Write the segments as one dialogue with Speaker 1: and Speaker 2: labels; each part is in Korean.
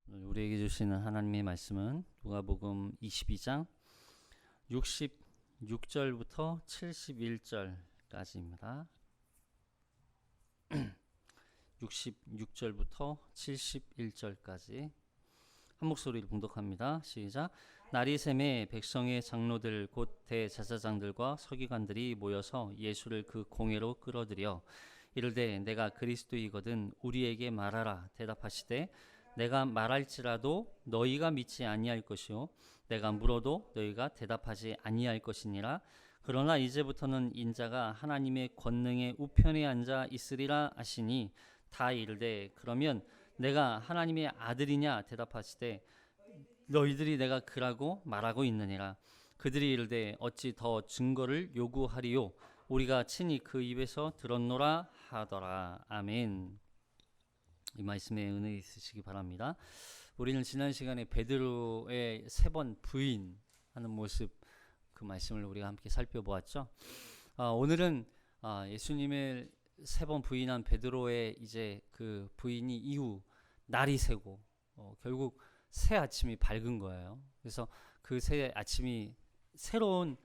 Speaker 1: 우리에게 주시는 하나님의 말씀은 누가복음 22장 66절부터 71절까지입니다. 66절부터 71절까지 한 목소리로 봉독합니다. 시작. 날이 새매 백성의 장로들 곧 대제사장들과 서기관들이 모여서 예수를 그 공회로 끌어들여 이르되 내가 그리스도이거든 우리에게 말하라. 대답하시되 내가 말할지라도 너희가 믿지 아니할 것이요 내가 물어도 너희가 대답하지 아니할 것이니라. 그러나 이제부터는 인자가 하나님의 권능의 우편에 앉아 있으리라 하시니 다 이르되 그러면 내가 하나님의 아들이냐. 대답하시되 너희들이 내가 그라고 말하고 있느니라. 그들이 이르되 어찌 더 증거를 요구하리요 우리가 친히 그 입에서 들었노라 하더라. 아멘. 이 말씀에 은혜 있으시기 바랍니다. 우리는 지난 시간에 베드로의 3번 부인하는 모습, 그 말씀을 우리가 함께 살펴보았죠. 오늘은 예수님을 3번 부인한 베드로의 이제 그 부인이 이후 날이 새고 결국 새 아침이 밝은 거예요. 그래서 그 새 아침이 새로운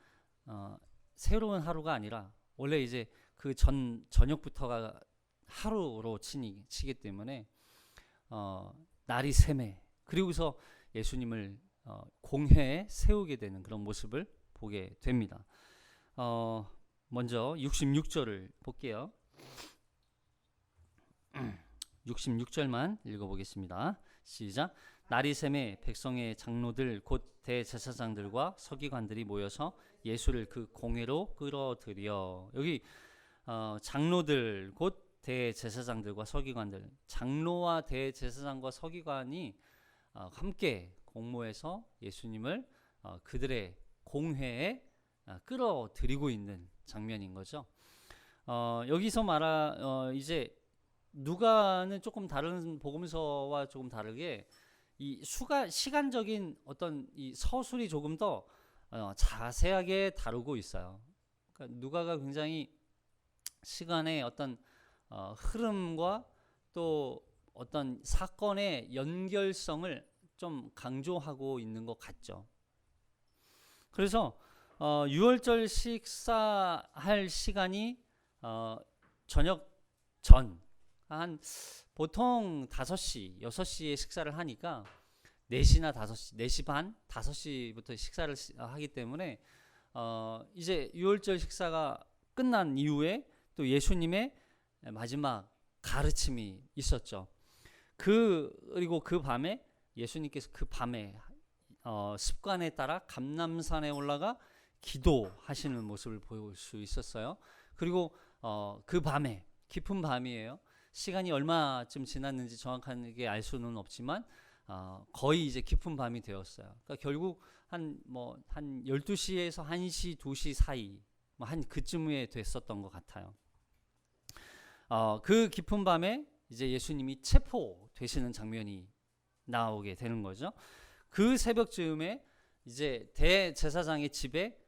Speaker 1: 하루가 아니라 원래 이제 그 저녁부터가 하루로 치기 때문에 날이 새매 그리고서 예수님을 공회에 세우게 되는 그런 모습을 보게 됩니다. 먼저 66절을 볼게요. 66절만 읽어보겠습니다. 시작. 날이 새매 백성의 장로들 곧 대제사장들과 서기관들이 모여서 예수를 그 공회로 끌어들여. 여기 장로들 곧 대제사장들과 서기관들, 장로와 대제사장과 서기관이 함께 공모해서 예수님을 그들의 공회에 끌어들이고 있는 장면인 거죠. 여기서 이제 누가는 조금 다른 복음서와 조금 다르게 이 시간적인 어떤 이 서술이 조금 더 자세하게 다루고 있어요. 그러니까 누가가 굉장히 시간의 어떤 흐름과 또 어떤 사건의 연결성을 좀 강조하고 있는 것 같죠. 그래서 유월절 식사할 시간이 저녁 전 한 보통 5시, 6시에 식사를 하니까 4시나 5시, 4시 반, 5시부터 식사를 하기 때문에 이제 유월절 식사가 끝난 이후에 또 예수님의 마지막 가르침이 있었죠. 그리고 그 밤에 예수님께서 그 밤에 습관에 따라 감람산에 올라가 기도하시는 모습을 볼 수 있었어요. 그리고 그 밤에 깊은 밤이에요. 시간이 얼마쯤 지났는지 정확하게 알 수는 없지만 거의 이제 깊은 밤이 되었어요. 그러니까 결국 한 12시에서 1시, 2시 사이 한 그쯤에 됐었던 것 같아요. 그 깊은 밤에 이제 예수님이 체포되시는 장면이 나오게 되는 거죠. 그 새벽쯤에 이제 대제사장의 집에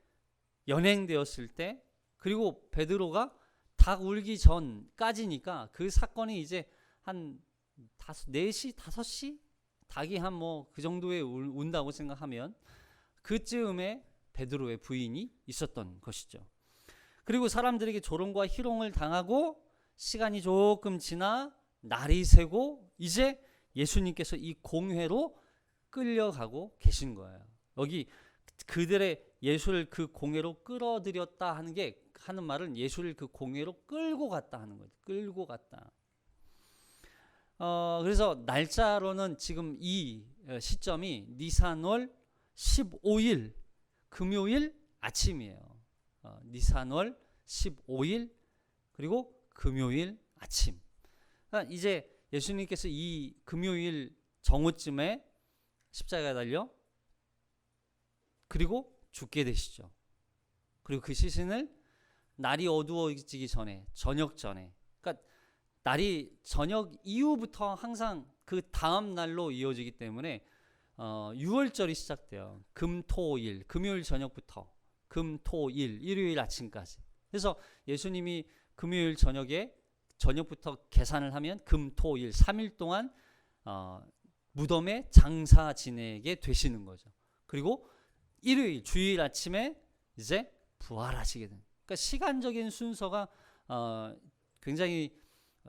Speaker 1: 연행되었을 때, 그리고 베드로가 닭 울기 전까지니까 그 사건이 이제 한 4시, 5시? 닭이 한 그 정도에 운다고 생각하면 그쯤에 베드로의 부인이 있었던 것이죠. 그리고 사람들에게 조롱과 희롱을 당하고 시간이 조금 지나 날이 새고 이제 예수님께서 이 공회로 끌려가고 계신 거예요. 여기 그들의 예수를 그 공회로 끌어들였다 하는 말은 예수를 그 공회로 끌고 갔다 하는 거죠. 끌고 갔다. 그래서 날짜로는 지금 이 시점이 니산월 15일 금요일 아침이에요. 니산월 15일 그리고 금요일 아침. 그러니까 이제 예수님께서 이 금요일 정오쯤에 십자가에 달려 그리고 죽게 되시죠. 그리고 그 시신을 날이 어두워지기 전에, 저녁 전에, 그러니까 날이 저녁 이후부터 항상 그 다음 날로 이어지기 때문에 유월절이 시작돼요. 금토일, 금요일 저녁부터 금토일, 일요일 아침까지. 그래서 예수님이 금요일 저녁부터 계산을 하면 금토일 3일 동안 무덤에 장사 지내게 되시는 거죠. 그리고 일요일 주일 아침에 이제 부활하시게 됩니다. 그러니까 시간적인 순서가 굉장히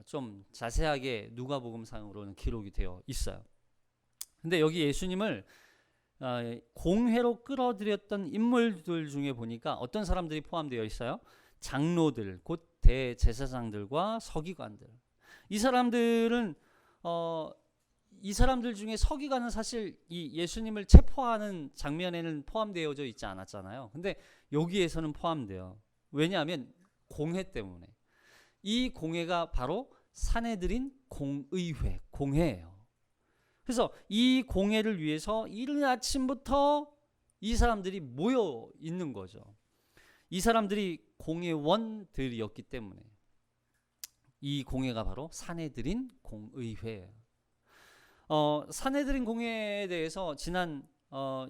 Speaker 1: 좀 자세하게 누가복음상으로는 기록이 되어 있어요. 근데 여기 예수님을 공회로 끌어들였던 인물들 중에 보니까 어떤 사람들이 포함되어 있어요? 장로들, 곧 대제사장들과 서기관들. 이 사람들은 이 사람들 중에 서기관은 사실 이 예수님을 체포하는 장면에는 포함되어져 있지 않았잖아요. 근데 여기에서는 포함돼요. 왜냐하면 공회 때문에. 이 공회가 바로 산헤드린 공의회, 공회예요. 그래서 이 공회를 위해서 이른 아침부터 이 사람들이 모여 있는 거죠. 이 사람들이 공회원들이었기 때문에 이 공회가 바로 산헤드린 공의회예요. 산헤드린 공회에 대해서 지난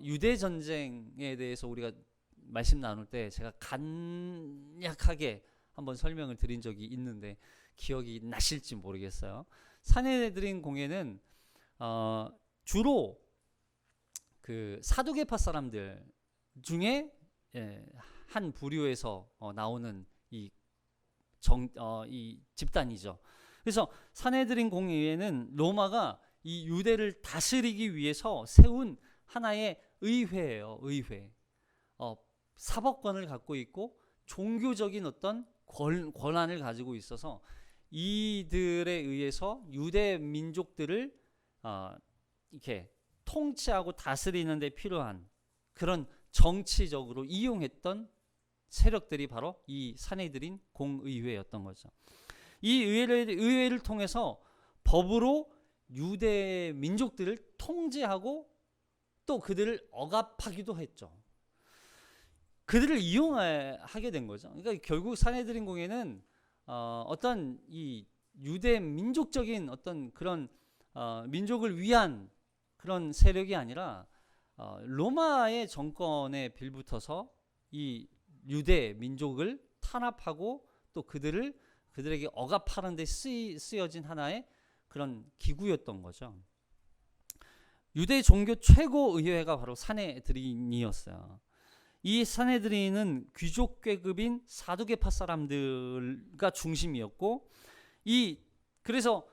Speaker 1: 유대 전쟁에 대해서 우리가 말씀 나눌 때 제가 간략하게 한번 설명을 드린 적이 있는데 기억이 나실지 모르겠어요. 산헤드린 공회는 주로 그 사두개파 사람들 중에 한 부류에서 나오는 이 집단이죠. 그래서 산헤드린 공회는 로마가 이 유대를 다스리기 위해서 세운 하나의 의회예요. 의회. 사법권을 갖고 있고 종교적인 어떤 권한을 가지고 있어서 이들에 의해서 유대 민족들을 이렇게 통치하고 다스리는 데 필요한 그런 정치적으로 이용했던 세력들이 바로 이 산헤드린 공의회였던 거죠. 이 의회를 통해서 법으로 유대 민족들을 통제하고 또 그들을 억압하기도 했죠. 그들을 이용하게 된 거죠. 그러니까 결국 산헤드린 공회는 어떤 이 유대 민족적인 어떤 그런 민족을 위한 그런 세력이 아니라 로마의 정권에 빌붙어서 이 유대 민족을 탄압하고 또 그들에게 억압하는 데 쓰여진 하나의 그런 기구였던 거죠. 유대 종교 최고 의회가 바로 산헤드린이었어요. 이 산헤드린은 귀족 계급인 사두개파 사람들과 중심이었고 그래서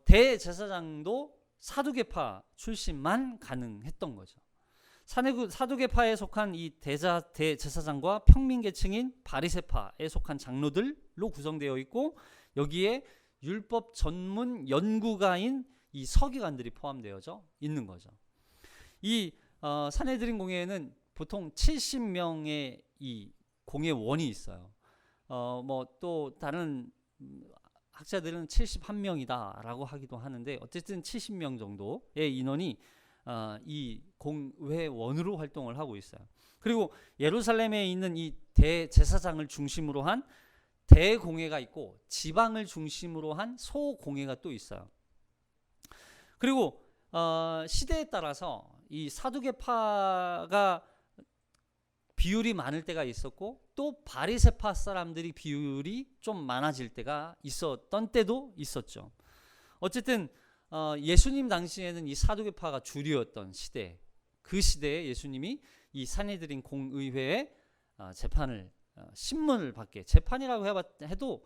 Speaker 1: 대제사장도 사두개파 출신만 가능했던 거죠. 사두개파에 속한 이 대제사장과 평민계층인 바리새파에 속한 장로들로 구성되어 있고 여기에 율법 전문 연구가인 이 서기관들이 포함되어져 있는 거죠. 이 산헤드린 공회에는 보통 70명의 이 공회원이 있어요. 뭐 또 다른 학자들은 71명이다라고 하기도 하는데 어쨌든 70명 정도의 인원이 이 공회원으로 활동을 하고 있어요. 그리고 예루살렘에 있는 이 대제사장을 중심으로 한 대공회가 있고 지방을 중심으로 한 소공회가 또 있어요. 그리고 시대에 따라서 이 사두개파가 비율이 많을 때가 있었고 또 바리새파 사람들이 비율이 좀 많아질 때가 있었던 때도 있었죠. 어쨌든 예수님 당시에는 이 사두개파가 주류였던 시대, 그 시대에 예수님이 이 산헤드린 공의회에 재판을 신문을 받게, 재판이라고 해도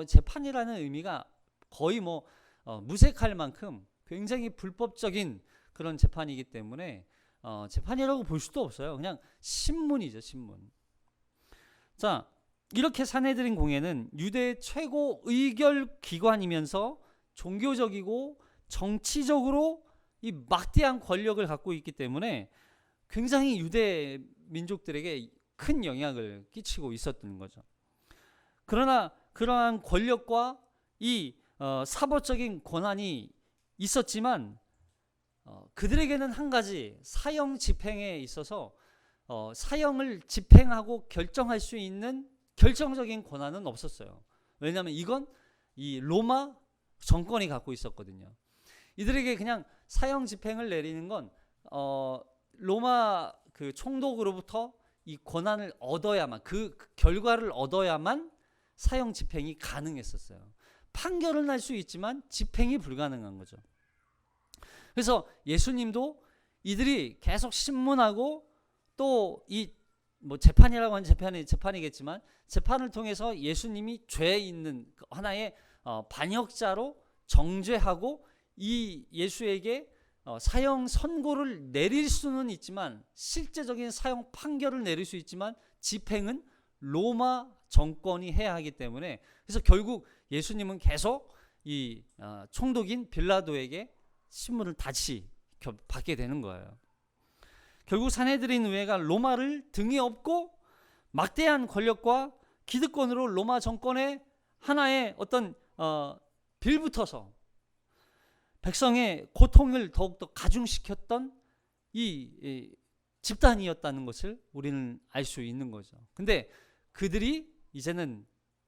Speaker 1: 재판이라는 의미가 거의 뭐 무색할 만큼 굉장히 불법적인 그런 재판이기 때문에 재판이라고 볼 수도 없어요. 그냥 신문이죠, 신문. 자, 이렇게 산헤드린 공회는 유대 최고 의결 기관이면서 종교적이고 정치적으로 이 막대한 권력을 갖고 있기 때문에 굉장히 유대 민족들에게 큰 영향을 끼치고 있었던 거죠. 그러나 그러한 권력과 이 사법적인 권한이 있었지만 그들에게는 한 가지 사형 집행에 있어서 사형을 집행하고 결정할 수 있는 결정적인 권한은 없었어요. 왜냐하면 이건 이 로마 정권이 갖고 있었거든요. 이들에게 그냥 사형 집행을 내리는 건 로마 그 총독으로부터 이 권한을 얻어야만, 그 결과를 얻어야만 사형 집행이 가능했었어요. 판결은 할 수 있지만 집행이 불가능한 거죠. 그래서 예수님도 이들이 계속 신문하고 또 이 뭐 재판이라고 하는 재판이겠지만 재판을 통해서 예수님이 죄 있는 하나의 반역자로 정죄하고 이 예수에게 사형 선고를 내릴 수는 있지만 실제적인 사형 판결을 내릴 수 있지만 집행은 로마 정권이 해야 하기 때문에 그래서 결국 예수님은 계속 이 총독인 빌라도에게 신문을 다시 받게 되는 거예요. 결국 산헤드린 의회가 로마를 등에 업고 막대한 권력과 기득권으로 로마 정권의 하나의 어떤 빌붙어서 백성의 고통을 더욱더 가중시켰던 이 집단이었다는 것을 우리는 알 수 있는 거죠. 근데 그들이 이제는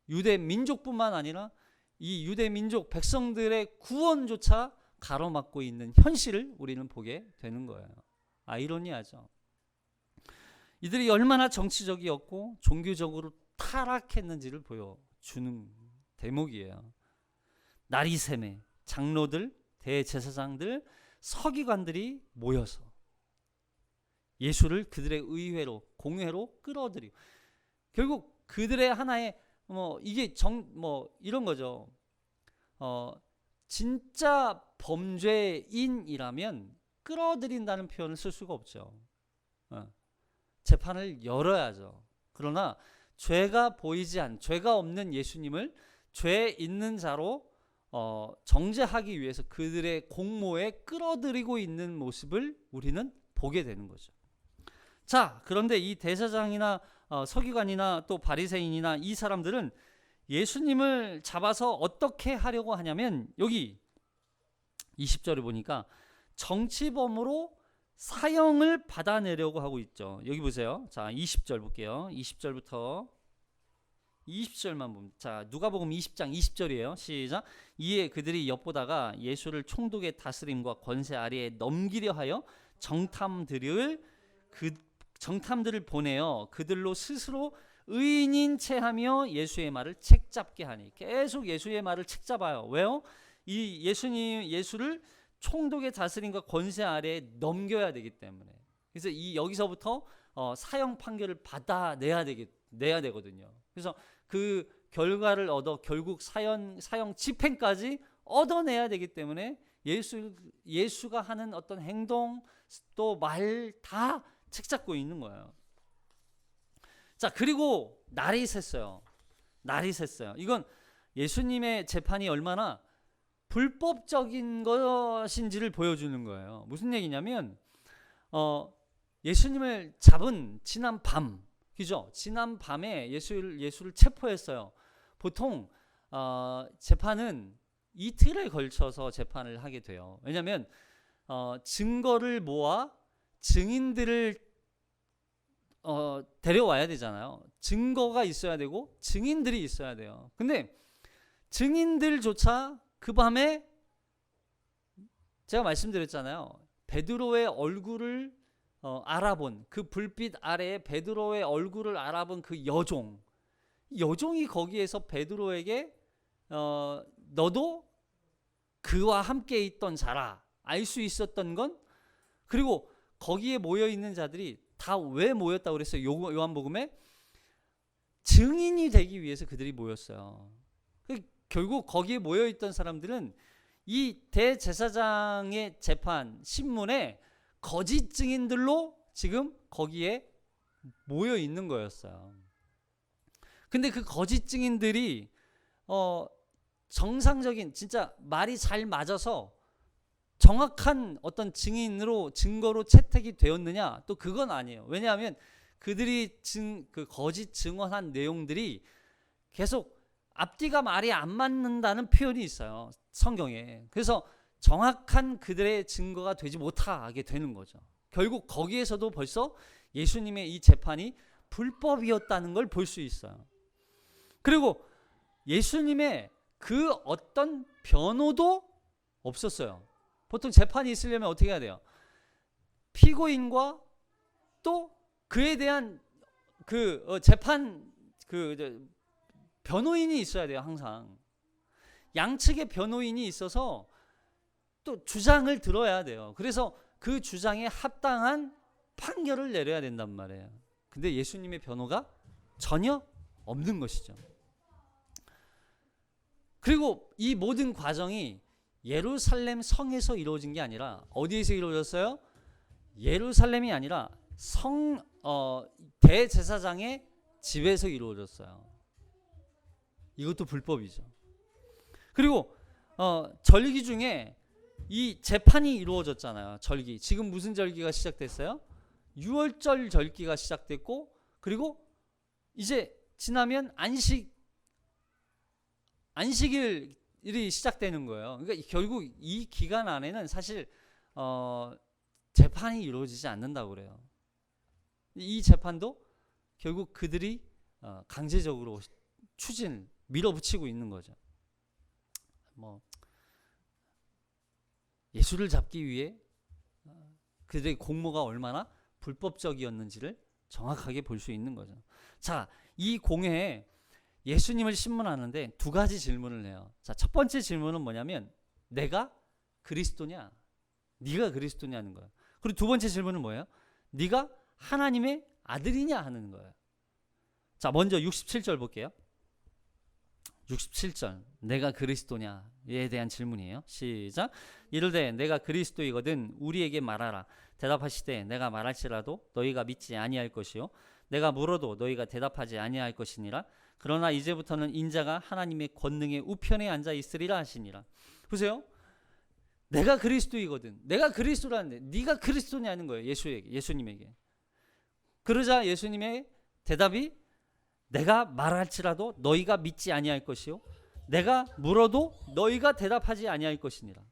Speaker 1: 유대 민족뿐만 아니라 이 유대 민족 백성들의 구원조차 가로막고 있는 현실을 우리는 보게 되는 거예요. 아이러니하죠. 이들이 얼마나 정치적이었고 종교적으로 타락했는지를 보여주는 대목이에요. 나리새매, 장로들, 대제사장들, 서기관들이 모여서 예수를 그들의 의회로, 공회로 끌어들이고 결국 그들의 하나의 이게 이런 거죠. 진짜 범죄인이라면 끌어들인다는 표현을 쓸 수가 없죠. 재판을 열어야죠. 그러나 죄가 없는 예수님을 죄 있는 자로 정죄하기 위해서 그들의 공모에 끌어들이고 있는 모습을 우리는 보게 되는 거죠. 자, 그런데 이 대제사장이나 서기관이나 또 바리새인이나 이 사람들은 예수님을 잡아서 어떻게 하려고 하냐면 여기 20절에 보니까 정치범으로 사형을 받아내려고 하고 있죠. 여기 보세요. 자, 20절 볼게요. 20절부터 20절만 보면 자, 누가복음 20장 20절이에요. 시작. 이에 그들이 엿보다가 예수를 총독의 다스림과 권세 아래에 넘기려 하여 정탐들을 보내어 그들로 스스로 의인인 체하며 예수의 말을 책잡게 하니 계속 예수의 말을 책잡아요. 왜요? 이 예수를 총독의 다스림과 권세 아래에 넘겨야 되기 때문에. 그래서 여기서부터 사형 판결을 받아내야 되거든요. 그래서 그 결과를 얻어 결국 사형 집행까지 얻어내야 되기 때문에 예수가 하는 어떤 행동 또 말 다 책잡고 있는 거예요. 자, 그리고 날이 샜어요. 이건 예수님의 재판이 얼마나 불법적인 것인지를 보여주는 거예요. 무슨 얘기냐면 예수님을 잡은 지난 밤, 그죠? 지난 밤에 예수를 체포했어요. 보통 재판은 이틀에 걸쳐서 재판을 하게 돼요. 왜냐하면 증거를 모아 증인들을 데려와야 되잖아요. 증거가 있어야 되고 증인들이 있어야 돼요. 근데 증인들조차 그 밤에 제가 말씀드렸잖아요. 베드로의 얼굴을 알아본 그 불빛 아래에 베드로의 얼굴을 알아본 그 여종이 거기에서 베드로에게 너도 그와 함께 있던 자라 알 수 있었던 건 그리고 거기에 모여 있는 자들이 다 왜 모였다고 그랬어요? 요한복음에 증인이 되기 위해서 그들이 모였어요. 결국 거기에 모여 있던 사람들은 이 대제사장의 재판 신문에 거짓 증인들로 지금 거기에 모여 있는 거였어요. 근데 그 거짓 증인들이 정상적인 진짜 말이 잘 맞아서 정확한 어떤 증거로 채택이 되었느냐? 또 그건 아니에요. 왜냐하면 그들이 그 거짓 증언한 내용들이 계속 앞뒤가 말이 안 맞는다는 표현이 있어요. 성경에. 그래서 정확한 그들의 증거가 되지 못하게 되는 거죠. 결국 거기에서도 벌써 예수님의 이 재판이 불법이었다는 걸 볼 수 있어요. 그리고 예수님의 그 어떤 변호도 없었어요. 보통 재판이 있으려면 어떻게 해야 돼요? 피고인과 또 그에 대한 재판 변호인이 있어야 돼요. 항상 양측의 변호인이 있어서 또 주장을 들어야 돼요. 그래서 그 주장에 합당한 판결을 내려야 된단 말이에요. 근데 예수님의 변호가 전혀 없는 것이죠. 그리고 이 모든 과정이 예루살렘 성에서 이루어진 게 아니라 어디에서 이루어졌어요? 예루살렘이 아니라 대제사장의 집에서 이루어졌어요. 이것도 불법이죠. 그리고 절기 중에 이 재판이 이루어졌잖아요. 절기. 지금 무슨 절기가 시작됐어요? 유월절 절기가 시작됐고, 그리고 이제 지나면 안식일이 시작되는 거예요. 그러니까 결국 이 기간 안에는 사실 재판이 이루어지지 않는다고 그래요. 이 재판도 결국 그들이 강제적으로 밀어붙이고 있는 거죠. 예수를 잡기 위해 그들의 공모가 얼마나 불법적이었는지를 정확하게 볼 수 있는 거죠. 자, 이 공회에 예수님을 신문하는데 두 가지 질문을 해요. 자, 첫 번째 질문은 뭐냐면 내가 그리스도냐? 네가 그리스도냐는 거예요. 그리고 두 번째 질문은 뭐예요? 네가 하나님의 아들이냐 하는 거예요. 자, 먼저 67절 볼게요. 67절. 내가 그리스도냐에 대한 질문이에요. 시작. 이르되 내가 그리스도이거든 우리에게 말하라. 대답하시되 내가 말할지라도 너희가 믿지 아니할 것이요 내가 물어도 너희가 대답하지 아니할 것이니라. 그러나 이제부터는 인자가 하나님의 권능의 우편에 앉아 있으리라 하시니라. 보세요. 내가 그리스도이거든. 내가 그리스도라는데 네가 그리스도냐는 거예요. 예수님에게. 그러자 예수님의 대답이 내가 말할지라도 너희가 믿지 아니할 것이요 내가 물어도 너희가 대답하지 아니할 것이니라.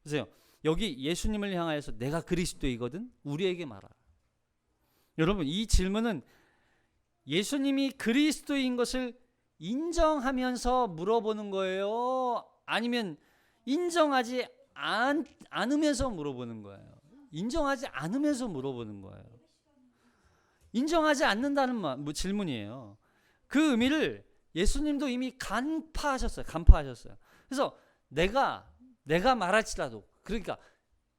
Speaker 1: 보세요. 여기 예수님을 향하여서 내가 그리스도이거든 우리에게 말하라. 여러분, 이 질문은 예수님이 그리스도인 것을 인정하면서 물어보는 거예요? 아니면 인정하지 않으면서 물어보는 거예요? 인정하지 않으면서 물어보는 거예요. 인정하지 않는다는 질문이에요. 그 의미를 예수님도 이미 간파하셨어요. 그래서 내가 말할지라도, 그러니까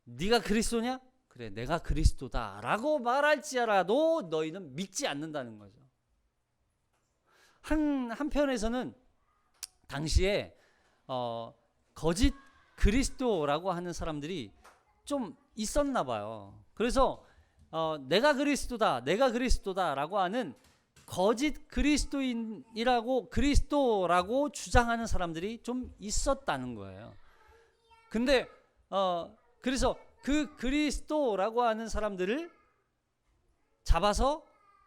Speaker 1: 네가 그리스도냐? 그래, 내가 그리스도다라고 말할지라도 너희는 믿지 않는다는 거죠. 한편에서는 당시에 거짓 그리스도라고 하는 사람들이 좀 있었나 봐요. 그래서 내가 그리스도다라고 하는 거짓 그리스도라고 주장하는 사람들이 좀 있었다는 거예요. 근데 그래서 그 그리스도라고 하는 사람들을 잡아서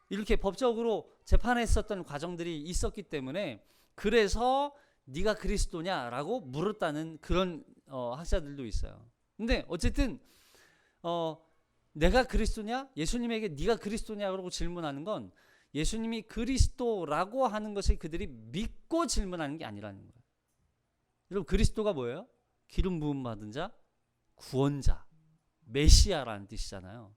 Speaker 1: 이렇게 법적으로 재판했었던 과정들이 있었기 때문에 그래서 네가 그리스도냐라고 물었다는 그런 학자들도 있어요. 근데 어쨌든 내가 그리스도냐? 예수님에게 네가 그리스도냐라고 질문하는 건 예수님이 그리스도라고 하는 것을 그들이 믿고 질문하는 게 아니라는 거예요. 여러분, 그리스도가 뭐예요? 기름 부음 받은 자, 구원자, 메시아라는 뜻이잖아요.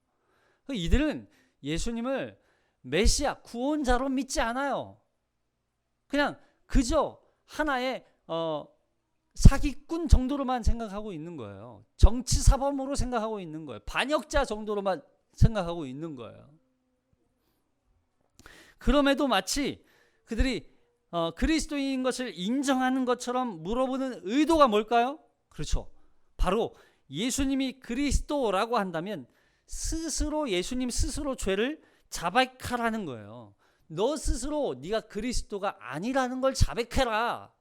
Speaker 1: 이들은 예수님을 메시아, 구원자로 믿지 않아요. 그냥 그저 하나의 사기꾼 정도로만 생각하고 있는 거예요. 정치 사범으로 생각하고 있는 거예요. 반역자 정도로만 생각하고 있는 거예요. 그럼에도 마치 그들이 그리스도인 것을 인정하는 것처럼 물어보는 의도가 뭘까요? 그렇죠. 바로 예수님이 그리스도라고 한다면 예수님 스스로 죄를 자백하라는 거예요. 너 스스로 네가 그리스도가 아니라는 걸 자백해라.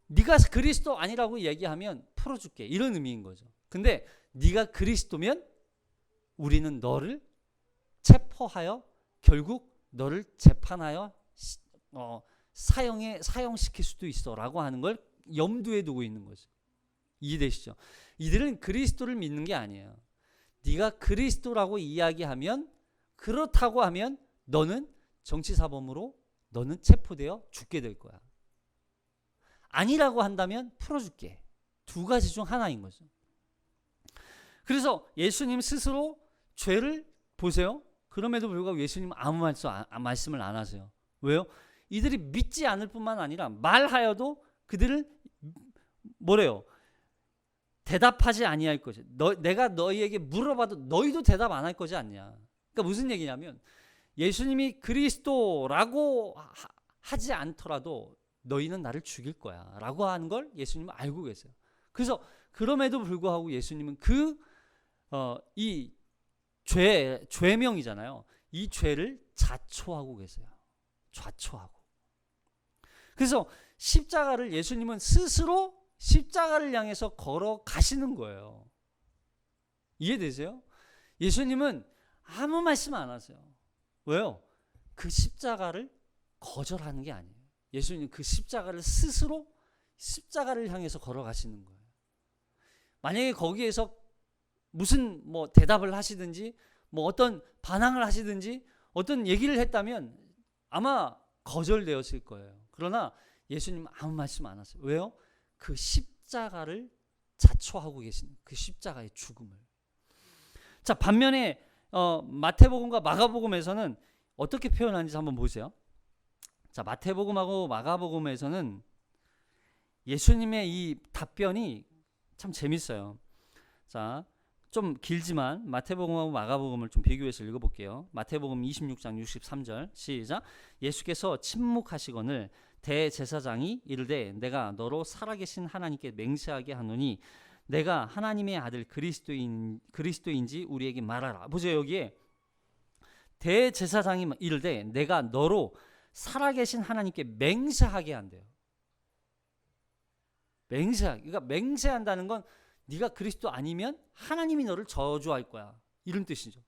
Speaker 1: 네가 그리스도 아니라고 얘기하면 풀어줄게, 이런 의미인 거죠. 근데 네가 그리스도면 우리는 너를 체포하여 결국 너를 재판하여 사형시킬 수도 있어 라고 하는 걸 염두에 두고 있는 거죠. 이해되시죠? 이들은 그리스도를 믿는 게 아니에요. 네가 그리스도라고 이야기하면, 그렇다고 하면 너는 정치사범으로 너는 체포되어 죽게 될 거야. 아니라고 한다면 풀어줄게. 두 가지 중 하나인 거죠. 그래서 예수님 스스로 죄를 보세요. 그럼에도 불구하고 예수님은 아무 말씀을 안 하세요. 왜요? 이들이 믿지 않을 뿐만 아니라 말하여도 그들을 뭐래요? 대답하지 아니할 것이. 내가 너희에게 물어봐도 너희도 대답 안 할 거지 않냐. 그러니까 무슨 얘기냐면 예수님이 그리스도라고 하지 않더라도 너희는 나를 죽일 거야 라고 하는 걸 예수님은 알고 계세요. 그래서 그럼에도 불구하고 예수님은 이 죄명이잖아요. 이 죄를 자초하고 계세요. 좌초하고. 그래서 십자가를 예수님은 스스로 십자가를 향해서 걸어가시는 거예요. 이해되세요? 예수님은 아무 말씀 안 하세요. 왜요? 그 십자가를 거절하는 게 아니에요. 예수님 그 십자가를 스스로 십자가를 향해서 걸어가시는 거예요. 만약에 거기에서 무슨 대답을 하시든지 어떤 반항을 하시든지 어떤 얘기를 했다면 아마 거절되었을 거예요. 그러나 예수님은 아무 말씀 안 하세요. 왜요? 그 십자가를 자초하고 계신 그 십자가의 죽음을. 자, 반면에 마태복음과 마가복음에서는 어떻게 표현하는지 한번 보세요. 자, 마태복음하고 마가복음에서는 예수님의 이 답변이 참 재밌어요. 자, 좀 길지만 마태복음하고 마가복음을 좀 비교해서 읽어볼게요. 마태복음 26장 63절 시작. 예수께서 침묵하시거늘 대제사장이 이르되 내가 너로 살아계신 하나님께 맹세하게 하노니 내가 하나님의 아들 그리스도인지 우리에게 말하라. 보세요. 여기에 대제사장이 이르되 내가 너로 살아계신 하나님께 맹세하게 한대요. 그러니까 맹세한다는 건 네가 그리스도 아니면 하나님이 너를 저주할 거야. 이런 뜻이죠.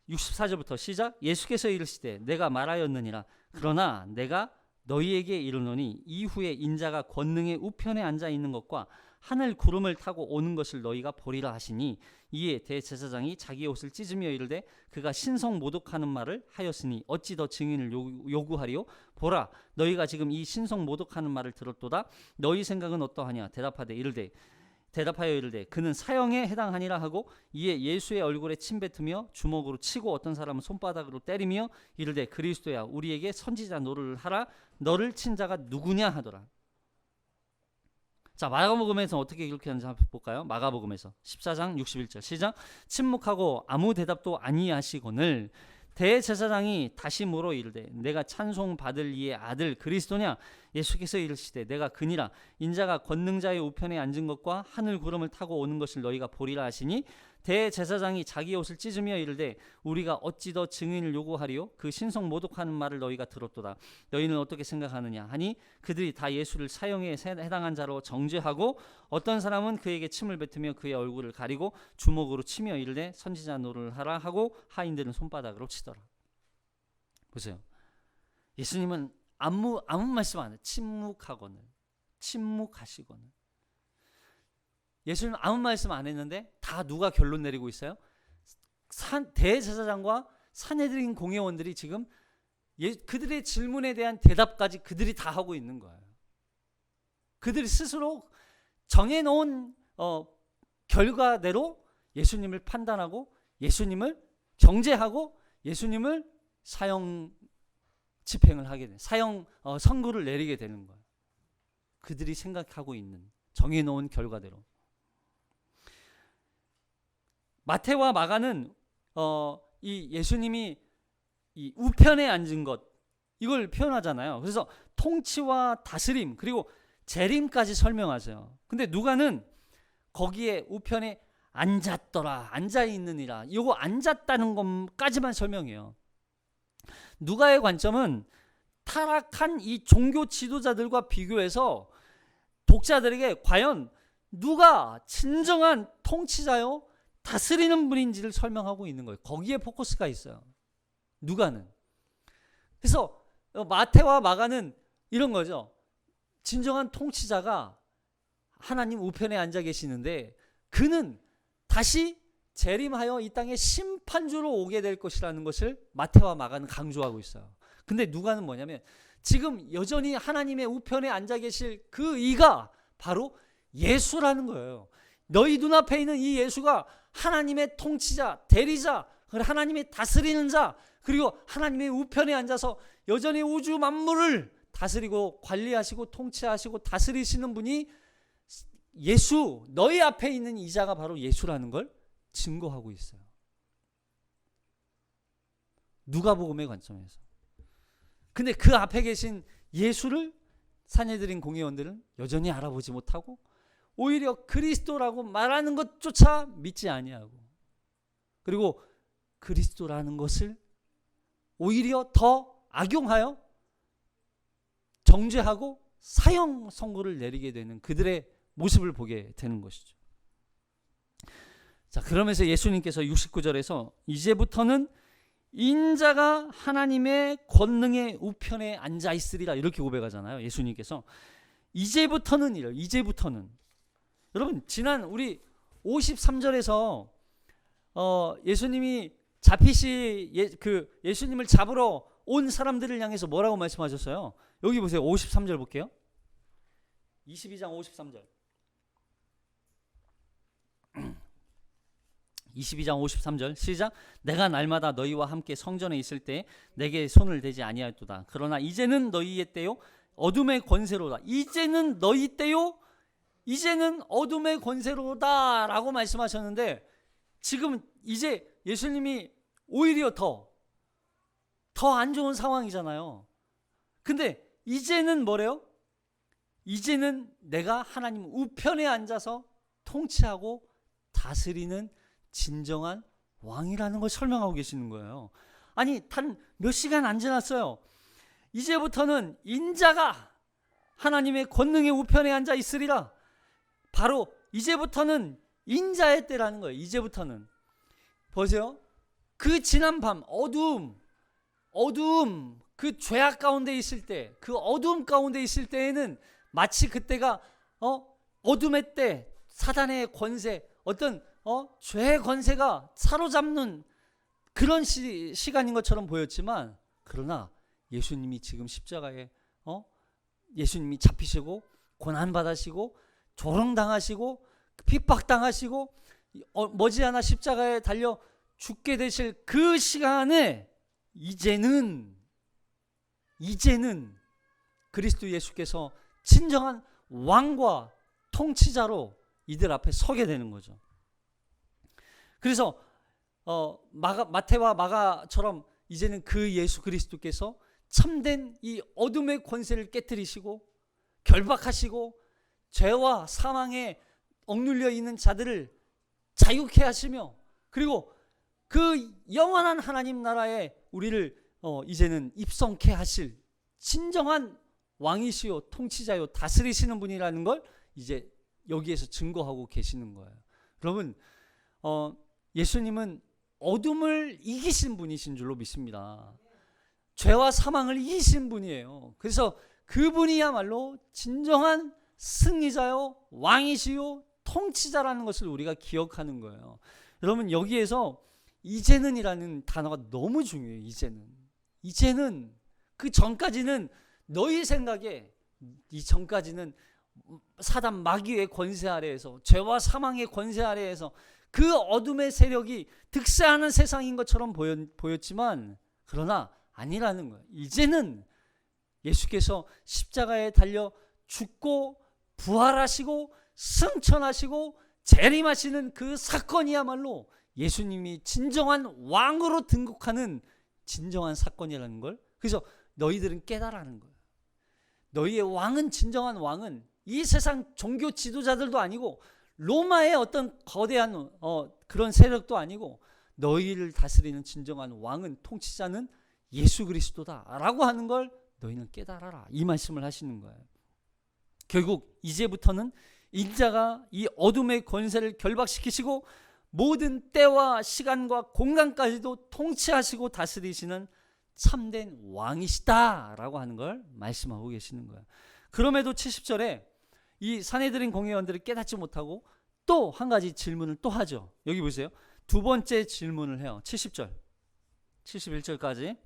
Speaker 1: 64절부터 시작. 예수께서 이르시되 내가 말하였느니라. 그러나 내가 너희에게 이르노니 이후에 인자가 권능의 우편에 앉아 있는 것과 하늘 구름을 타고 오는 것을 너희가 보리라 하시니 이에 대제사장이 자기 옷을 찢으며 이르되 그가 신성 모독하는 말을 하였으니 어찌 더 증인을 요구하리요? 보라, 너희가 지금 이 신성 모독하는 말을 들었도다. 너희 생각은 어떠하냐? 대답하여 이르되 그는 사형에 해당하니라 하고 이에 예수의 얼굴에 침 뱉으며 주먹으로 치고 어떤 사람은 손바닥으로 때리며 이르되 그리스도야 우리에게 선지자 노릇을 하라. 너를 친 자가 누구냐 하더라. 자, 마가복음에서 어떻게 기록했는지 한번 볼까요? 마가복음에서 14장 61절 시작. 침묵하고 아무 대답도 아니하시거늘 대제사장이 다시 물어 이르되 내가 찬송 받을 이의 아들 그리스도냐? 예수께서 이르시되 내가 그니라. 인자가 권능자의 우편에 앉은 것과 하늘 구름을 타고 오는 것을 너희가 보리라 하시니 대제사장이 자기 옷을 찢으며 이르되 우리가 어찌 더 증인을 요구하리요? 그 신성 모독하는 말을 너희가 들었도다. 너희는 어떻게 생각하느냐 하니 그들이 다 예수를 사형에 해당한 자로 정죄하고 어떤 사람은 그에게 침을 뱉으며 그의 얼굴을 가리고 주먹으로 치며 이르되 선지자 노릇을 하라 하고 하인들은 손바닥으로 치더라. 보세요. 예수님은 아무 말씀 안 해요. 침묵하시거늘. 예수님은 아무 말씀 안 했는데 다 누가 결론 내리고 있어요? 대제사장과 산헤드린 공회원들이 지금 그들의 질문에 대한 대답까지 그들이 다 하고 있는 거예요. 그들이 스스로 정해놓은 결과대로 예수님을 판단하고 예수님을 정죄하고 예수님을 사형 집행을 하게 되는 사형 선고를 내리게 되는 거예요. 그들이 생각하고 있는 정해놓은 결과대로. 마태와 마가는 이 예수님이 이 우편에 앉은 것 이걸 표현하잖아요. 그래서 통치와 다스림 그리고 재림까지 설명하세요. 근데 누가는 거기에 우편에 앉았더라, 앉아 있느니라. 이거 앉았다는 것까지만 설명해요. 누가의 관점은 타락한 이 종교 지도자들과 비교해서 독자들에게 과연 누가 진정한 통치자요 다스리는 분인지를 설명하고 있는 거예요. 거기에 포커스가 있어요. 누가는. 그래서 마태와 마가는 이런 거죠. 진정한 통치자가 하나님 우편에 앉아 계시는데 그는 다시 재림하여 이 땅에 심판주로 오게 될 것이라는 것을 마태와 마가는 강조하고 있어요. 근데 누가는 뭐냐면 지금 여전히 하나님의 우편에 앉아 계실 그 이가 바로 예수라는 거예요. 너희 눈앞에 있는 이 예수가 하나님의 통치자, 대리자, 하나님의 다스리는 자, 그리고 하나님의 우편에 앉아서 여전히 우주 만물을 다스리고 관리하시고 통치하시고 다스리시는 분이 예수, 너희 앞에 있는 이 자가 바로 예수라는 걸 증거하고 있어요. 누가복음의 관점에서. 근데 그 앞에 계신 예수를 산헤드린 공회원들은 여전히 알아보지 못하고 오히려 그리스도라고 말하는 것조차 믿지 아니하고, 그리고 그리스도라는 것을 오히려 더 악용하여 정죄하고 사형 선고를 내리게 되는 그들의 모습을 보게 되는 것이죠. 자, 그러면서 예수님께서 69절에서 이제부터는 인자가 하나님의 권능의 우편에 앉아 있으리라 이렇게 고백하잖아요. 예수님께서 이제부터는 이래요. 이제부터는. 여러분, 지난 우리 53절에서 예수님이 예수님을 잡으러 온 사람들을 향해서 뭐라고 말씀하셨어요? 여기 보세요. 53절 볼게요. 22장 53절. 22장 53절 시작. 내가 날마다 너희와 함께 성전에 있을 때 내게 손을 대지 아니하였도다. 그러나 이제는 너희의 때요 어둠의 권세로다. 이제는 너희 때요 이제는 어둠의 권세로다 라고 말씀하셨는데, 지금 이제 예수님이 오히려 더 안 좋은 상황이잖아요. 근데 이제는 뭐래요? 이제는 내가 하나님 우편에 앉아서 통치하고 다스리는 진정한 왕이라는 걸 설명하고 계시는 거예요. 아니, 단 몇 시간 안 지났어요. 이제부터는 인자가 하나님의 권능의 우편에 앉아 있으리라. 바로 이제부터는 인자의 때라는 거예요. 이제부터는. 보세요. 그 지난 밤 어두움, 그 죄악 가운데 있을 때, 그 어두움 가운데 있을 때에는 마치 그때가 어둠의 때, 사단의 권세, 어떤 죄의 권세가 사로잡는 그런 시간인 것처럼 보였지만, 그러나 예수님이 지금 십자가에 예수님이 잡히시고 고난받으시고 조롱당하시고 핍박당하시고 머지않아 십자가에 달려 죽게 되실 그 시간에 이제는 그리스도 예수께서 진정한 왕과 통치자로 이들 앞에 서게 되는 거죠. 그래서 마태와 마가처럼 이제는 그 예수 그리스도께서 참된 이 어둠의 권세를 깨뜨리시고 결박하시고 죄와 사망에 억눌려 있는 자들을 자유케 하시며, 그리고 그 영원한 하나님 나라에 우리를 이제는 입성케 하실 진정한 왕이시요 통치자요 다스리시는 분이라는 걸 이제 여기에서 증거하고 계시는 거예요. 여러분, 예수님은 어둠을 이기신 분이신 줄로 믿습니다. 죄와 사망을 이기신 분이에요. 그래서 그분이야말로 진정한 승리자요 왕이시요 통치자라는 것을 우리가 기억하는 거예요. 여러분, 여기에서 이제는이라는 단어가 너무 중요해요. 이제는 그 전까지는 너희 생각에, 이 전까지는 사단 마귀의 권세 아래에서, 죄와 사망의 권세 아래에서 그 어둠의 세력이 득세하는 세상인 것처럼 보였지만, 그러나 아니라는 거예요. 이제는 예수께서 십자가에 달려 죽고 부활하시고 승천하시고 재림하시는 그 사건이야말로 예수님이 진정한 왕으로 등극하는 진정한 사건이라는 걸, 그래서 너희들은 깨달아는 거예요. 너희의 왕은, 진정한 왕은 이 세상 종교 지도자들도 아니고 로마의 어떤 거대한 그런 세력도 아니고, 너희를 다스리는 진정한 왕은, 통치자는 예수 그리스도다라고 하는 걸 너희는 깨달아라, 이 말씀을 하시는 거예요. 결국 이제부터는 인자가 이 어둠의 권세를 결박시키시고 모든 때와 시간과 공간까지도 통치하시고 다스리시는 참된 왕이시다라고 하는 걸 말씀하고 계시는 거예요. 그럼에도 70절에 이 산헤드린 공회원들이 깨닫지 못하고 또 한 가지 질문을 또 하죠. 여기 보세요. 두 번째 질문을 해요. 70절 71절까지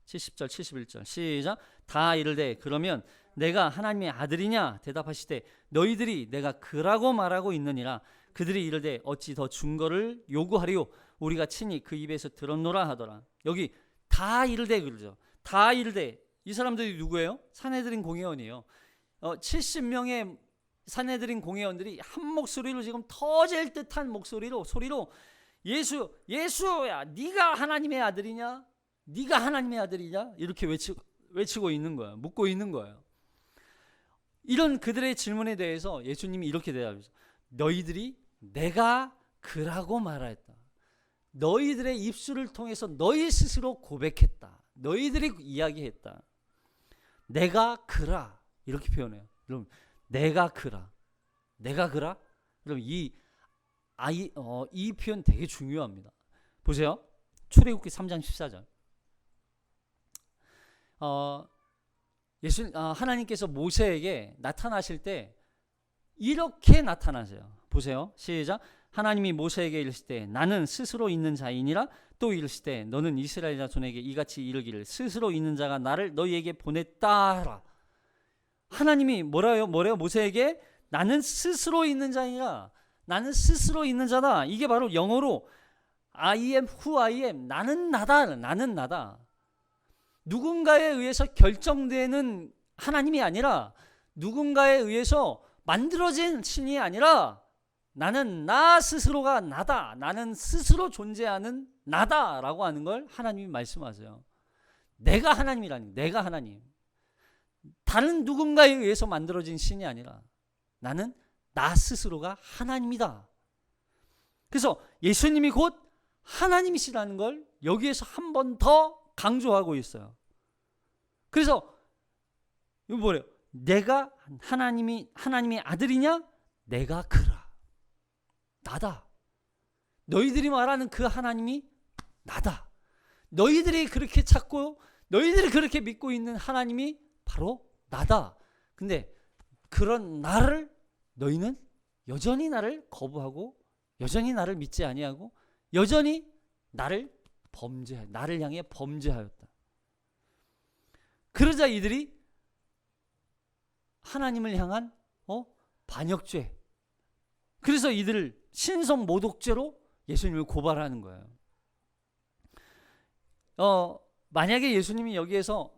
Speaker 1: 70절 71절 시작. 다 이르되 그러면 내가 하나님의 아들이냐 대답하시되 너희들이 내가 그라고 말하고 있느니라. 그들이 이르되 어찌 더 증거를 요구하리요 우리가 친히 그 입에서 들었노라 하더라. 여기 다 이르되 그러죠. 다 이르되, 이 사람들이 누구예요? 산헤드린 공회원이에요. 70명의 산헤드린 공회원들이 한 목소리로 지금 터질 듯한 소리로 예수야, 네가 하나님의 아들이냐? 네가 하나님의 아들이냐? 이렇게 외치고 있는 거예요. 묻고 있는 거예요. 이런 그들의 질문에 대해서 예수님이 이렇게 대답했어요. 너희들이 내가 그라고 말하였다. 너희들의 입술을 통해서 너희 스스로 고백했다. 너희들이 이야기했다. 내가 그라. 이렇게 표현해요. 여러분, 내가 그라. 여러분, 이 표현 되게 중요합니다. 보세요. 출애굽기 3장 14절. 하나님께서 모세에게 나타나실 때 이렇게 나타나세요. 보세요. 시작. 하나님이 모세에게 이르시되 나는 스스로 있는 자이니라. 또 이르시되 너는 이스라엘 자손에게 이같이 이르기를 스스로 있는 자가 나를 너희에게 보냈다 하라. 하나님이 뭐래요? 모세에게 나는 스스로 있는 자이니라. 나는 스스로 있는 자다. 이게 바로 영어로 I am who I am. 나는 나다. 누군가에 의해서 결정되는 하나님이 아니라 누군가에 의해서 만들어진 신이 아니라 나는 나 스스로가 나다. 나는 스스로 존재하는 나다라고 하는 걸 하나님이 말씀하세요. 내가 하나님이라니. 내가 하나님. 다른 누군가에 의해서 만들어진 신이 아니라 나는 나 스스로가 하나님이다. 그래서 예수님이 곧 하나님이시라는 걸 여기에서 한 번 더 강조하고 있어요. 그래서 이거 뭐래요? 내가 하나님의 아들이냐? 내가 그라. 나다. 너희들이 말하는 그 하나님이 나다. 너희들이 그렇게 찾고 너희들이 그렇게 믿고 있는 하나님이 바로 나다. 근데 그런 나를 너희는 여전히 나를 거부하고 여전히 나를 믿지 아니하고 여전히 나를 향해 범죄하였다. 그러자 이들이 하나님을 향한 반역죄. 그래서 이들을 신성 모독죄로 예수님을 고발하는 거예요. 만약에 예수님이 여기에서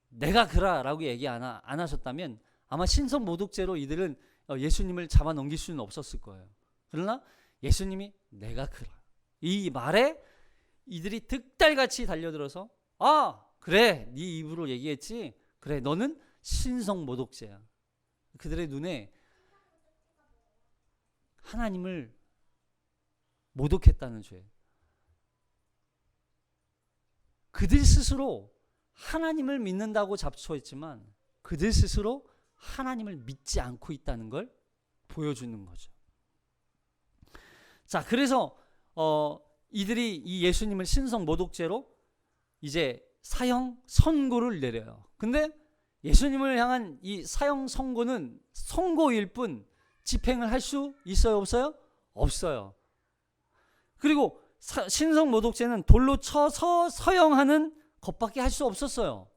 Speaker 1: 내가 그라라고 얘기 안 하셨다면 아마 신성 모독죄로 이들은 예수님을 잡아 넘길 수는 없었을 거예요. 그러나 예수님이 내가 그라. 이 말에 이들이 득달같이 달려들어서 그래, 네 입으로 얘기했지. 그래, 너는 신성 모독죄야. 그들의 눈에 하나님을 모독했다는 죄. 그들 스스로 하나님을 믿는다고 잡초했지만 그들 스스로 하나님을 믿지 않고 있다는 걸 보여주는 거죠. 자, 그래서 이들이 이 예수님을 신성 모독죄로 이제 사형 선고를 내려요. 근데 예수님을 향한 이 사형 선고는 선고일 뿐 집행을 할 수 있어요, 없어요? 없어요. 그리고 신성 모독죄는 돌로 쳐서 서형하는 것밖에 할 수 없었어요.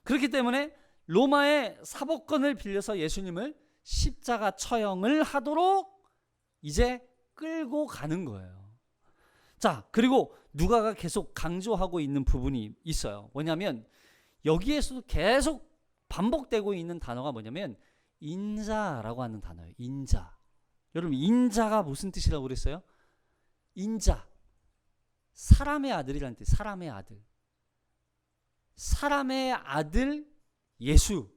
Speaker 1: 그렇기 때문에 로마의 사법권을 빌려서 예수님을 십자가 처형을 하도록 이제 끌고 가는 거예요. 자, 그리고 누가가 계속 강조하고 있는 부분이 있어요. 뭐냐면 여기에서도 계속 반복되고 있는 단어가 뭐냐면 인자라고 하는 단어예요. 인자. 여러분, 인자가 무슨 뜻이라고 그랬어요? 인자. 사람의 아들이라는 뜻. 사람의 아들. 사람의 아들 예수.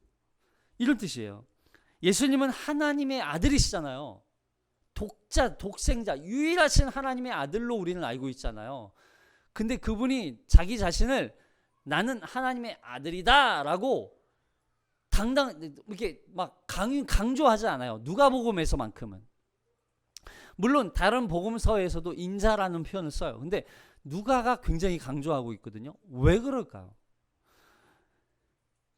Speaker 1: 이런 뜻이에요. 예수님은 하나님의 아들이시잖아요. 독생자, 유일하신 하나님의 아들로 우리는 알고 있잖아요. 근데 그분이 자기 자신을 나는 하나님의 아들이다라고 이렇게 막 강조하지 않아요. 누가복음에서만큼은. 물론 다른 복음서에서도 인자라는 표현을 써요. 근데 누가가 굉장히 강조하고 있거든요. 왜 그럴까요?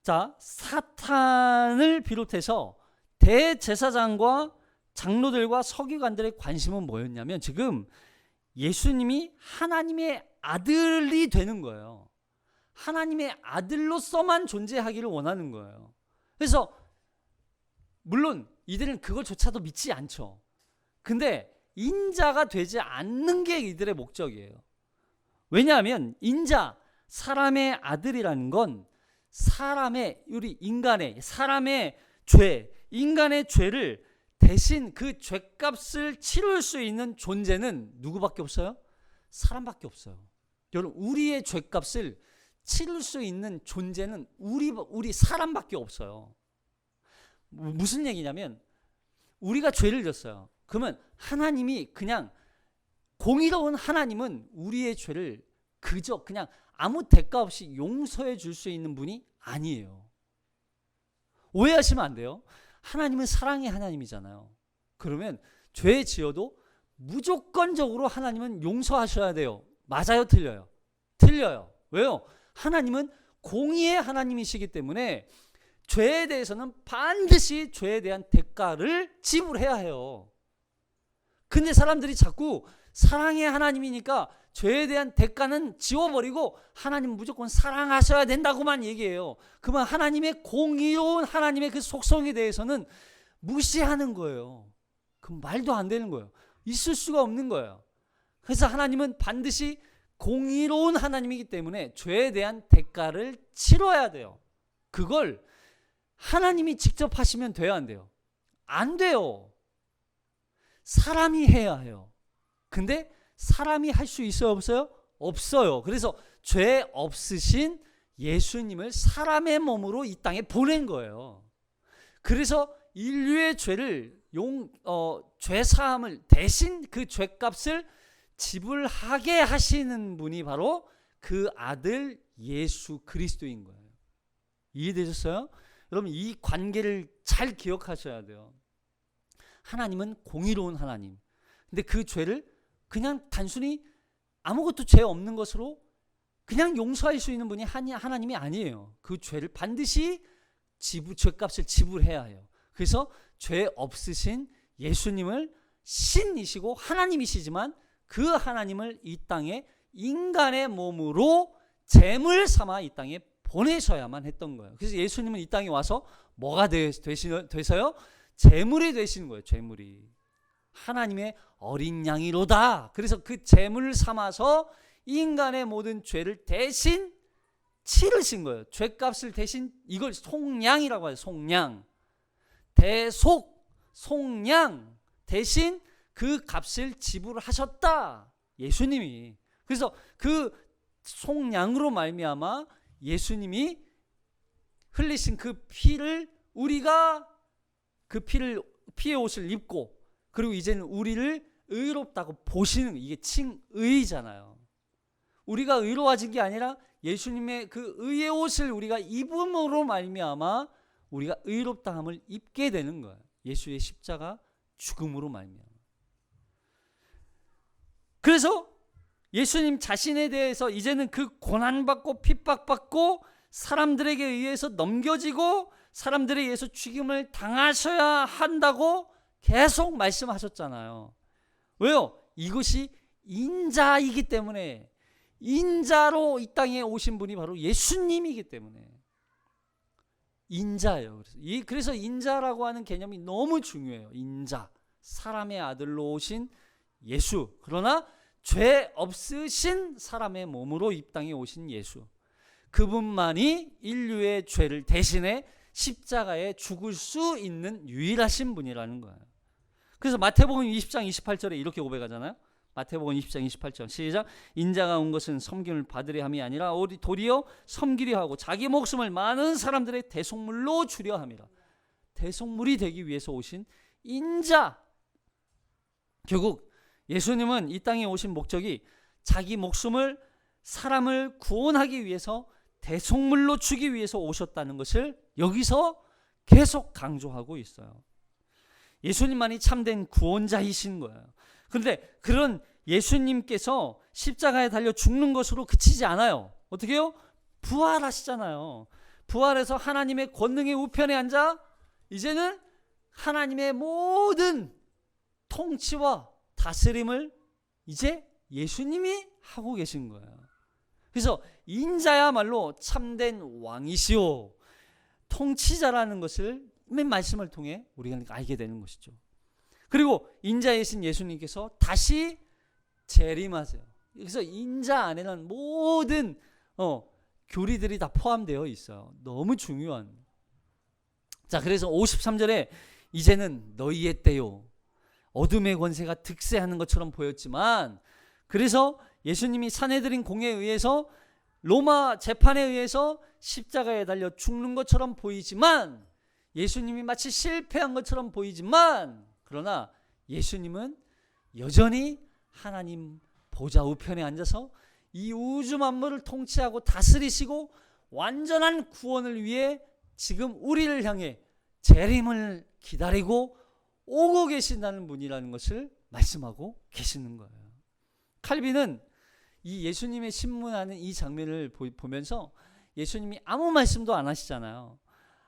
Speaker 1: 자, 사탄을 비롯해서 대제사장과 장로들과 서기관들의 관심은 뭐였냐면 지금 예수님이 하나님의 아들이 되는 거예요. 하나님의 아들로서만 존재하기를 원하는 거예요. 그래서 물론 이들은 그걸조차도 믿지 않죠. 근데 인자가 되지 않는 게 이들의 목적이에요. 왜냐하면 인자, 사람의 아들이라는 건 우리 사람의 죄, 인간의 죄를 대신 그 죄값을 치룰 수 있는 존재는 누구밖에 없어요? 사람밖에 없어요. 여러분, 우리의 죄값을 치룰 수 있는 존재는 우리 사람밖에 없어요. 무슨 얘기냐면, 우리가 죄를 졌어요. 그러면 하나님이 그냥, 공의로운 하나님은 우리의 죄를 그저 그냥 아무 대가 없이 용서해 줄 수 있는 분이 아니에요. 오해하시면 안 돼요. 하나님은 사랑의 하나님이잖아요. 그러면 죄 지어도 무조건적으로 하나님은 용서하셔야 돼요. 맞아요, 틀려요? 틀려요. 왜요? 하나님은 공의의 하나님이시기 때문에 죄에 대해서는 반드시 죄에 대한 대가를 지불해야 해요. 근데 사람들이 자꾸 사랑의 하나님이니까 죄에 대한 대가는 지워버리고 하나님 무조건 사랑하셔야 된다고만 얘기해요. 그러면 하나님의 공의로운 하나님의 그 속성에 대해서는 무시하는 거예요. 그 말도 안 되는 거예요. 있을 수가 없는 거예요. 그래서 하나님은 반드시 공의로운 하나님이기 때문에 죄에 대한 대가를 치러야 돼요. 그걸 하나님이 직접 하시면 돼요, 안 돼요? 안 돼요. 사람이 해야 해요. 근데 사람이 할 수 있어요, 없어요? 없어요. 그래서 죄 없으신 예수님을 사람의 몸으로 이 땅에 보낸 거예요. 그래서 인류의 죄를 죄 사함을 대신 그 죄값을 지불하게 하시는 분이 바로 그 아들 예수 그리스도인 거예요. 이해되셨어요? 여러분, 이 관계를 잘 기억하셔야 돼요. 하나님은 공의로운 하나님. 근데 그 죄를 그냥 단순히 아무것도 죄 없는 것으로 그냥 용서할 수 있는 분이 하나님이 아니에요. 그 죄를 반드시 죄값을 지불해야 해요. 그래서 죄 없으신 예수님을 신이시고 하나님이시지만 그 하나님을 이 땅에 인간의 몸으로 제물 삼아 이 땅에 보내셔야만 했던 거예요. 그래서 예수님은 이 땅에 와서 뭐가 되서요? 제물이 되시는 거예요. 제물이. 하나님의 어린 양이로다. 그래서 그 제물을 삼아서 인간의 모든 죄를 대신 치르신 거예요. 죄값을 대신, 이걸 속량이라고 해요. 속량. 속량 대신 그 값을 지불하셨다. 예수님이. 그래서 그 속량으로 말미암아 예수님이 흘리신 그 피를, 우리가 그 피의 옷을 입고, 그리고 이제는 우리를 의롭다고 보시는, 이게 칭의잖아요. 우리가 의로워진 게 아니라 예수님의 그 의의 옷을 우리가 입음으로 말미암아 우리가 의롭다함을 입게 되는 거예요. 예수의 십자가 죽음으로 말미암아. 그래서 예수님 자신에 대해서 이제는 그 고난받고 핍박받고 사람들에게 의해서 넘겨지고 사람들에 의해서 죽임을 당하셔야 한다고 계속 말씀하셨잖아요. 왜요? 이것이 인자이기 때문에, 인자로 이 땅에 오신 분이 바로 예수님이기 때문에 인자예요. 그래서 인자라고 하는 개념이 너무 중요해요. 인자, 사람의 아들로 오신 예수. 그러나 죄 없으신 사람의 몸으로 이 땅에 오신 예수. 그분만이 인류의 죄를 대신해 십자가에 죽을 수 있는 유일하신 분이라는 거예요. 그래서 마태복음 20장 28절에 이렇게 고백하잖아요. 마태복음 20장 28절 시작. 인자가 온 것은 섬김을 받으려 함이 아니라 도리어 섬기려 하고 자기 목숨을 많은 사람들의 대속물로 주려 함이라. 대속물이 되기 위해서 오신 인자. 결국 예수님은 이 땅에 오신 목적이 자기 목숨을, 사람을 구원하기 위해서 대속물로 주기 위해서 오셨다는 것을 여기서 계속 강조하고 있어요. 예수님만이 참된 구원자이신 거예요. 그런데 그런 예수님께서 십자가에 달려 죽는 것으로 그치지 않아요. 어떻게 해요? 부활하시잖아요. 부활해서 하나님의 권능의 우편에 앉아 이제는 하나님의 모든 통치와 다스림을 이제 예수님이 하고 계신 거예요. 그래서 인자야말로 참된 왕이시오, 통치자라는 것을 맨 말씀을 통해 우리가 알게 되는 것이죠. 그리고 인자이신 예수님께서 다시 재림하세요. 그래서 인자 안에는 모든 교리들이 다 포함되어 있어요. 너무 중요한. 자, 그래서 53절에 이제는 너희의 때요. 어둠의 권세가 득세하는 것처럼 보였지만, 그래서 예수님이 산헤드린 공에 의해서 로마 재판에 의해서 십자가에 달려 죽는 것처럼 보이지만, 예수님이 마치 실패한 것처럼 보이지만, 그러나 예수님은 여전히 하나님 보좌 우편에 앉아서 이 우주 만물을 통치하고 다스리시고 완전한 구원을 위해 지금 우리를 향해 재림을 기다리고 오고 계신다는 분이라는 것을 말씀하고 계시는 거예요. 칼빈은 이 예수님의 신문하는 이 장면을 보면서 예수님이 아무 말씀도 안 하시잖아요.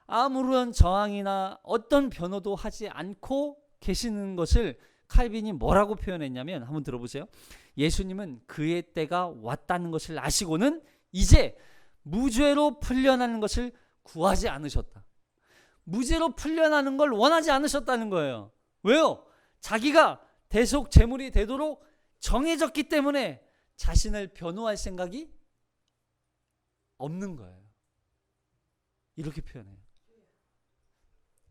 Speaker 1: 아무런 저항이나 어떤 변호도 하지 않고 계시는 것을 칼빈이 뭐라고 표현했냐면, 한번 들어보세요. 예수님은 그의 때가 왔다는 것을 아시고는 이제 무죄로 풀려나는 것을 구하지 않으셨다. 무죄로 풀려나는 걸 원하지 않으셨다는 거예요. 왜요? 자기가 대속 제물이 되도록 정해졌기 때문에 자신을 변호할 생각이 없는 거예요. 이렇게 표현해요.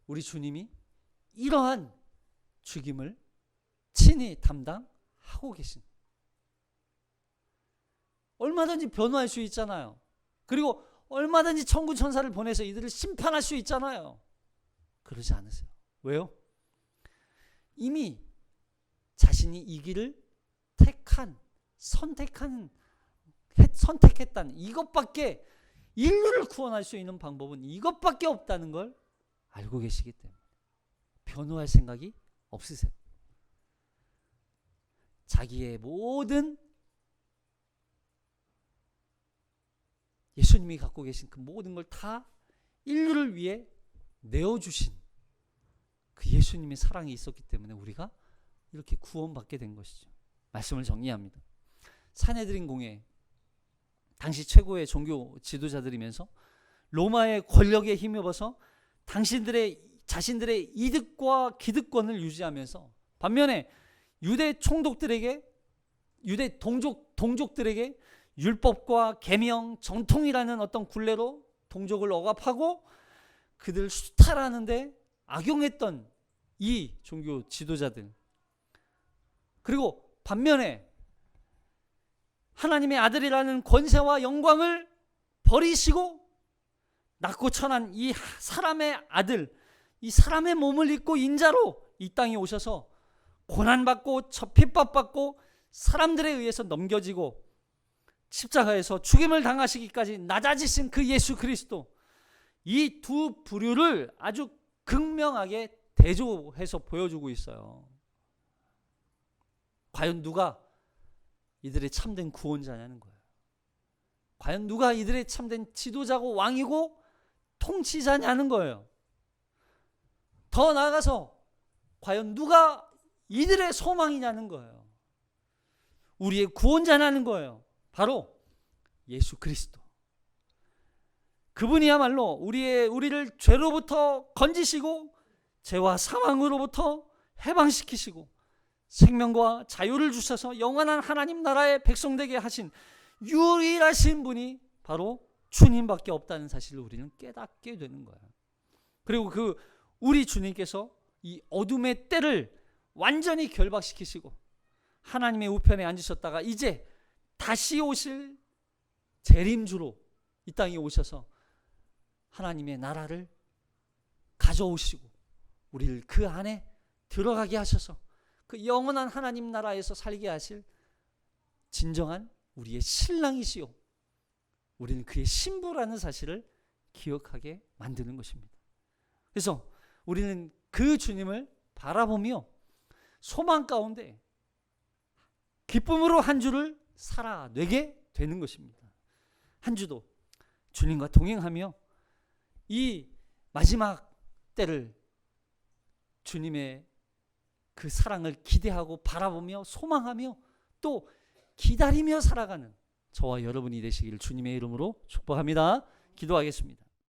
Speaker 1: 우리 주님이 이러한 죽임을 친히 담당하고 계신, 얼마든지 변호할 수 있잖아요. 그리고 얼마든지 천군 천사를 보내서 이들을 심판할 수 있잖아요. 그러지 않으세요. 왜요? 이미 자신이 이 길을 선택했다는 이것밖에, 인류를 구원할 수 있는 방법은 이것밖에 없다는 걸 알고 계시기 때문에 변호할 생각이 없으세요. 자기의 모든, 예수님이 갖고 계신 그 모든 걸 다 인류를 위해 내어주신 그 예수님의 사랑이 있었기 때문에 우리가 이렇게 구원받게 된 것이죠. 말씀을 정리합니다. 산헤드린 공회, 당시 최고의 종교 지도자들이면서 로마의 권력에 힘입어서 자신들의 이득과 기득권을 유지하면서, 반면에 유대 동족들에게 율법과 계명, 정통이라는 어떤 굴레로 동족을 억압하고 그들 수탈하는데 악용했던 이 종교 지도자들, 그리고 반면에 하나님의 아들이라는 권세와 영광을 버리시고 낮고 천한 이 사람의 아들, 이 사람의 몸을 입고 인자로 이 땅에 오셔서 고난받고 핍박받고 사람들에 의해서 넘겨지고 십자가에서 죽임을 당하시기까지 낮아지신 그 예수 그리스도, 이 두 부류를 아주 극명하게 대조해서 보여주고 있어요. 과연 누가 이들의 참된 구원자냐는 거예요. 과연 누가 이들의 참된 지도자고 왕이고 통치자냐는 거예요. 더 나아가서 과연 누가 이들의 소망이냐는 거예요. 우리의 구원자냐는 거예요. 바로 예수 그리스도. 그분이야말로 우리를 죄로부터 건지시고 죄와 사망으로부터 해방시키시고 생명과 자유를 주셔서 영원한 하나님 나라의 백성 되게 하신 유일하신 분이 바로 주님밖에 없다는 사실을 우리는 깨닫게 되는 거예요. 그리고 우리 주님께서 이 어둠의 때를 완전히 결박시키시고 하나님의 우편에 앉으셨다가 이제 다시 오실 재림주로 이 땅에 오셔서 하나님의 나라를 가져오시고 우리를 그 안에 들어가게 하셔서 그 영원한 하나님 나라에서 살게 하실 진정한 우리의 신랑이시요, 우리는 그의 신부라는 사실을 기억하게 만드는 것입니다. 그래서 우리는 그 주님을 바라보며 소망 가운데 기쁨으로 한 주를 살아내게 되는 것입니다. 한 주도 주님과 동행하며 이 마지막 때를 주님의 그 사랑을 기대하고 바라보며 소망하며 또 기다리며 살아가는 저와 여러분이 되시기를 주님의 이름으로 축복합니다. 기도하겠습니다.